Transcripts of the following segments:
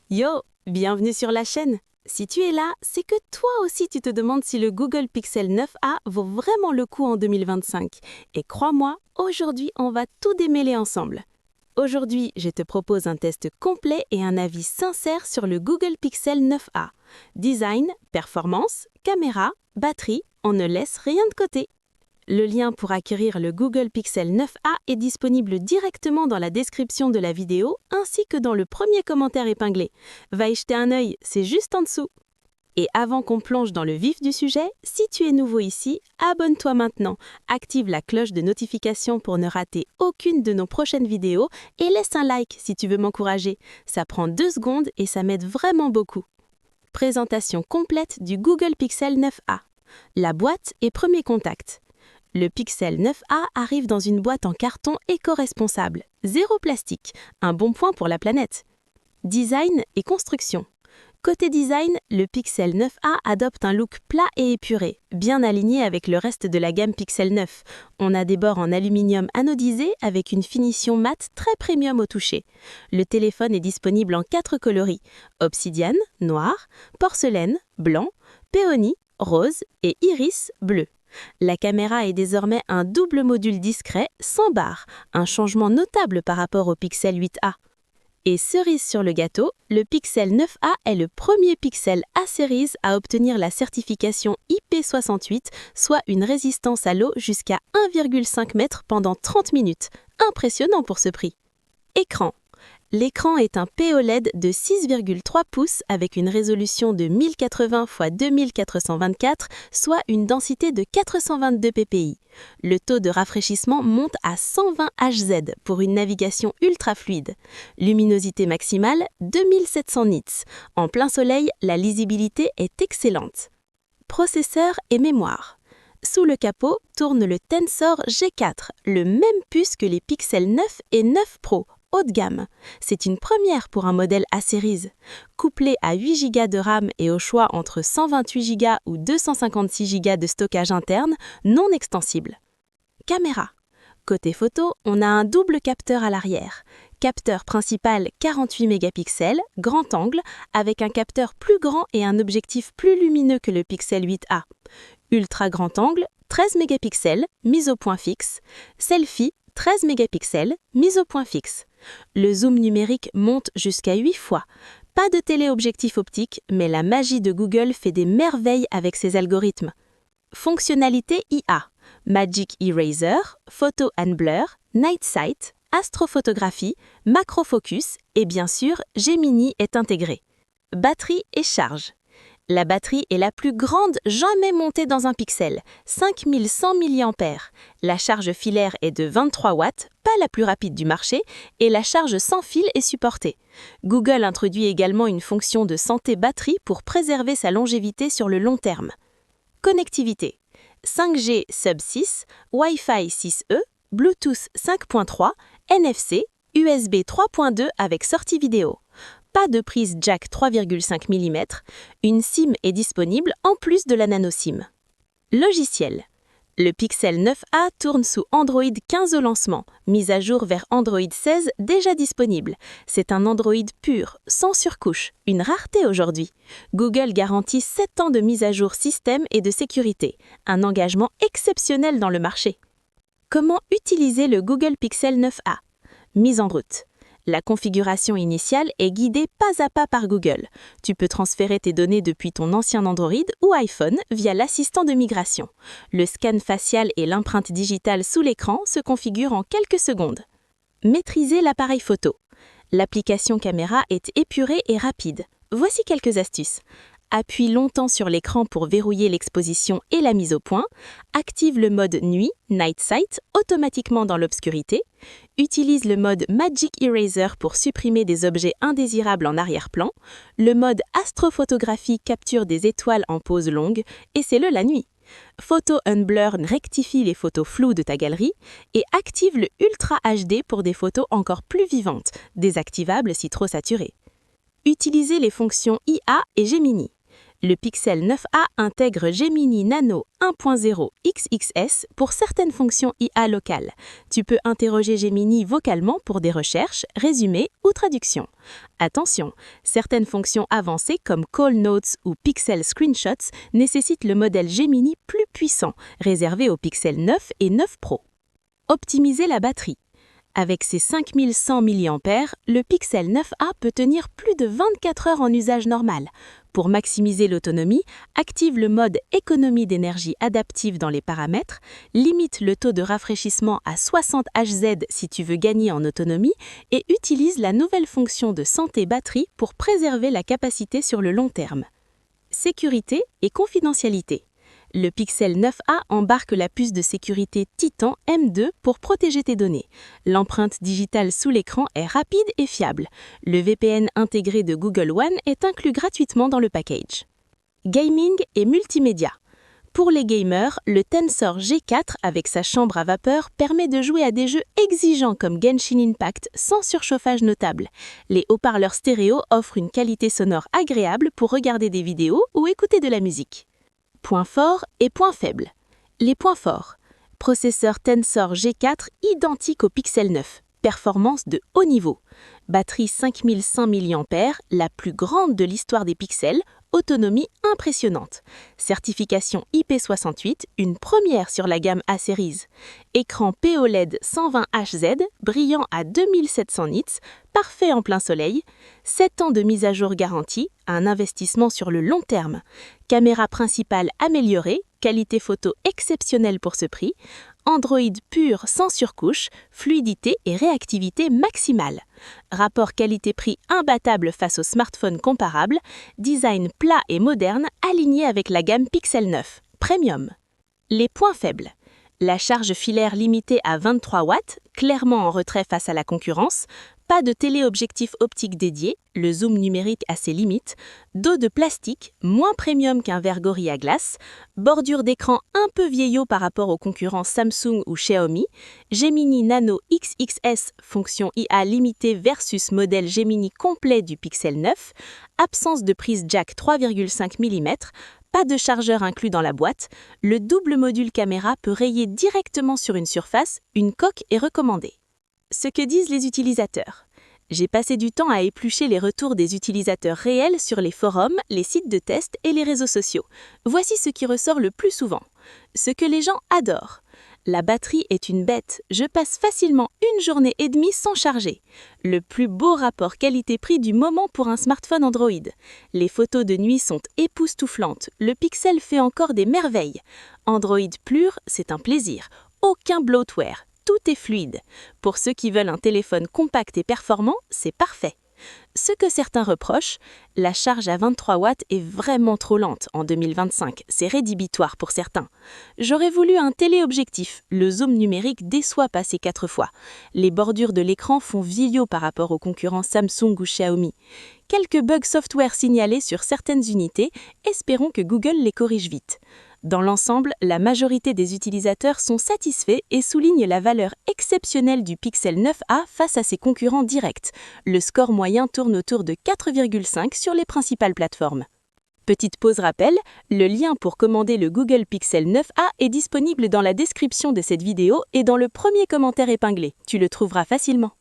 Yo, bienvenue sur la chaîne. Si tu es là, c'est que toi aussi tu te demandes si le Google Pixel 9a vaut vraiment le coup en 2025. Et crois-moi, aujourd'hui on va tout démêler ensemble. Aujourd'hui, je te propose un test complet et un avis sincère sur le Google Pixel 9a. Design, performance, caméra, batterie, on ne laisse rien de côté. Le lien pour acquérir le Google Pixel 9a est disponible directement dans la description de la vidéo ainsi que dans le premier commentaire épinglé. Va y jeter un œil, c'est juste en dessous. Et avant qu'on plonge dans le vif du sujet, si tu es nouveau ici, abonne-toi maintenant, active la cloche de notification pour ne rater aucune de nos prochaines vidéos et laisse un like si tu veux m'encourager. Ça prend 2 secondes et ça m'aide vraiment beaucoup. Présentation complète du Google Pixel 9a. La boîte et premier contact. Le Pixel 9a arrive dans une boîte en carton éco-responsable, zéro plastique, un bon point pour la planète. Design et construction. Côté design, le Pixel 9a adopte un look plat et épuré, bien aligné avec le reste de la gamme Pixel 9. On a des bords en aluminium anodisé avec une finition mate très premium au toucher. Le téléphone est disponible en 4 coloris, obsidiane, noir, porcelaine, blanc, péonie, rose et iris, bleu. La caméra est désormais un double module discret sans barre, un changement notable par rapport au Pixel 8a. Et cerise sur le gâteau, le Pixel 9a est le premier Pixel A-Series à obtenir la certification IP68, soit une résistance à l'eau jusqu'à 1,5 m pendant 30 minutes. Impressionnant pour ce prix. Écran. L'écran est un POLED de 6,3 pouces avec une résolution de 1080 x 2424, soit une densité de 422 ppi. Le taux de rafraîchissement monte à 120 Hz pour une navigation ultra fluide. Luminosité maximale 2700 nits. En plein soleil, la lisibilité est excellente. Processeur et mémoire. Sous le capot tourne le Tensor G4, le même puce que les Pixel 9 et 9 Pro. Haut de gamme. C'est une première pour un modèle A-Series. Couplé à 8 Go de RAM et au choix entre 128 Go ou 256 Go de stockage interne non extensible. Caméra. Côté photo, on a un double capteur à l'arrière. Capteur principal 48 mégapixels, grand angle, avec un capteur plus grand et un objectif plus lumineux que le Pixel 8a. Ultra grand angle, 13 mégapixels, mise au point fixe. Selfie, 13 mégapixels, mise au point fixe. Le zoom numérique monte jusqu'à 8 fois. Pas de téléobjectif optique, mais la magie de Google fait des merveilles avec ses algorithmes. Fonctionnalité IA. Magic Eraser, Photo and Blur, Night Sight, Astrophotographie, Macrofocus et bien sûr, Gemini est intégré. Batterie et charge. La batterie est la plus grande jamais montée dans un Pixel, 5100 mAh. La charge filaire est de 23 watts, pas la plus rapide du marché, et la charge sans fil est supportée. Google introduit également une fonction de santé batterie pour préserver sa longévité sur le long terme. Connectivité. 5G Sub 6, Wi-Fi 6E, Bluetooth 5.3, NFC, USB 3.2 avec sortie vidéo. Pas de prise jack 3,5 mm, une SIM est disponible en plus de la nano SIM. Logiciel. Le Pixel 9a tourne sous Android 15 au lancement, mise à jour vers Android 16 déjà disponible. C'est un Android pur, sans surcouche, une rareté aujourd'hui. Google garantit 7 ans de mise à jour système et de sécurité, un engagement exceptionnel dans le marché. Comment utiliser le Google Pixel 9a? Mise en route. La configuration initiale est guidée pas à pas par Google. Tu peux transférer tes données depuis ton ancien Android ou iPhone via l'assistant de migration. Le scan facial et l'empreinte digitale sous l'écran se configurent en quelques secondes. Maîtriser l'appareil photo. L'application caméra est épurée et rapide. Voici quelques astuces. Appuie longtemps sur l'écran pour verrouiller l'exposition et la mise au point. Active le mode nuit, Night Sight, automatiquement dans l'obscurité. Utilise le mode Magic Eraser pour supprimer des objets indésirables en arrière-plan. Le mode Astrophotographie capture des étoiles en pose longue, et c'est la nuit. Photo and Blur rectifie les photos floues de ta galerie et active le Ultra HD pour des photos encore plus vivantes, désactivables si trop saturées. Utilisez les fonctions IA et Gemini. Le Pixel 9a intègre Gemini Nano 1.0 XXS pour certaines fonctions IA locales. Tu peux interroger Gemini vocalement pour des recherches, résumés ou traductions. Attention, certaines fonctions avancées comme Call Notes ou Pixel Screenshots nécessitent le modèle Gemini plus puissant, réservé au Pixel 9 et 9 Pro. Optimiser la batterie. Avec ses 5100 mAh, le Pixel 9a peut tenir plus de 24 heures en usage normal. Pour maximiser l'autonomie, active le mode économie d'énergie adaptive dans les paramètres, limite le taux de rafraîchissement à 60 Hz si tu veux gagner en autonomie et utilise la nouvelle fonction de santé batterie pour préserver la capacité sur le long terme. Sécurité et confidentialité. Le Pixel 9a embarque la puce de sécurité Titan M2 pour protéger tes données. L'empreinte digitale sous l'écran est rapide et fiable. Le VPN intégré de Google One est inclus gratuitement dans le package. Gaming et multimédia. Pour les gamers, le Tensor G4 avec sa chambre à vapeur permet de jouer à des jeux exigeants comme Genshin Impact sans surchauffage notable. Les haut-parleurs stéréo offrent une qualité sonore agréable pour regarder des vidéos ou écouter de la musique. Points forts et points faibles. Les points forts. Processeur Tensor G4 identique au Pixel 9. Performance de haut niveau. Batterie 5100 mAh, la plus grande de l'histoire des pixels. Autonomie impressionnante. Certification IP68, une première sur la gamme A-Series. Écran POLED 120 Hz, brillant à 2700 nits, parfait en plein soleil. 7 ans de mise à jour garantie, un investissement sur le long terme. Caméra principale améliorée, qualité photo exceptionnelle pour ce prix. Android pur sans surcouche, fluidité et réactivité maximale. Rapport qualité-prix imbattable face aux smartphones comparables, design plat et moderne aligné avec la gamme Pixel 9, Premium. Les points faibles. La charge filaire limitée à 23 watts, clairement en retrait face à la concurrence, pas de téléobjectif optique dédié, le zoom numérique a ses limites, dos de plastique, moins premium qu'un verre Gorilla Glass, bordure d'écran un peu vieillot par rapport aux concurrents Samsung ou Xiaomi, Gemini Nano XXS, fonction IA limitée versus modèle Gemini complet du Pixel 9, absence de prise jack 3,5 mm, pas de chargeur inclus dans la boîte, le double module caméra peut rayer directement sur une surface, une coque est recommandée. Ce que disent les utilisateurs. J'ai passé du temps à éplucher les retours des utilisateurs réels sur les forums, les sites de test et les réseaux sociaux. Voici ce qui ressort le plus souvent. Ce que les gens adorent. La batterie est une bête, je passe facilement 1 journée et demie sans charger. Le plus beau rapport qualité-prix du moment pour un smartphone Android. Les photos de nuit sont époustouflantes, le Pixel fait encore des merveilles. Android pur, c'est un plaisir, aucun bloatware. Tout est fluide. Pour ceux qui veulent un téléphone compact et performant, c'est parfait. Ce que certains reprochent, la charge à 23 watts est vraiment trop lente en 2025, c'est rédhibitoire pour certains. J'aurais voulu un téléobjectif, le zoom numérique déçoit passer 4 fois. Les bordures de l'écran font vieillot par rapport aux concurrents Samsung ou Xiaomi. Quelques bugs software signalés sur certaines unités, espérons que Google les corrige vite. Dans l'ensemble, la majorité des utilisateurs sont satisfaits et soulignent la valeur exceptionnelle du Pixel 9a face à ses concurrents directs. Le score moyen tourne autour de 4,5 sur les principales plateformes. Petite pause rappel, le lien pour commander le Google Pixel 9a est disponible dans la description de cette vidéo et dans le premier commentaire épinglé. Tu le trouveras facilement.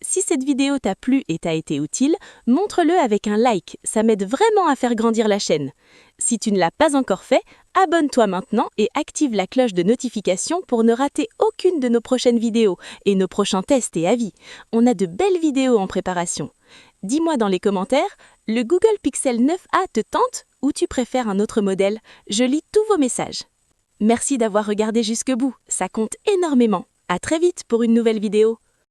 Si cette vidéo t'a plu et t'a été utile, montre-le avec un like, ça m'aide vraiment à faire grandir la chaîne. Si tu ne l'as pas encore fait, abonne-toi maintenant et active la cloche de notification pour ne rater aucune de nos prochaines vidéos et nos prochains tests et avis. On a de belles vidéos en préparation. Dis-moi dans les commentaires, le Google Pixel 9a te tente ou tu préfères un autre modèle? Je lis tous vos messages. Merci d'avoir regardé jusqu'au bout, ça compte énormément. À très vite pour une nouvelle vidéo.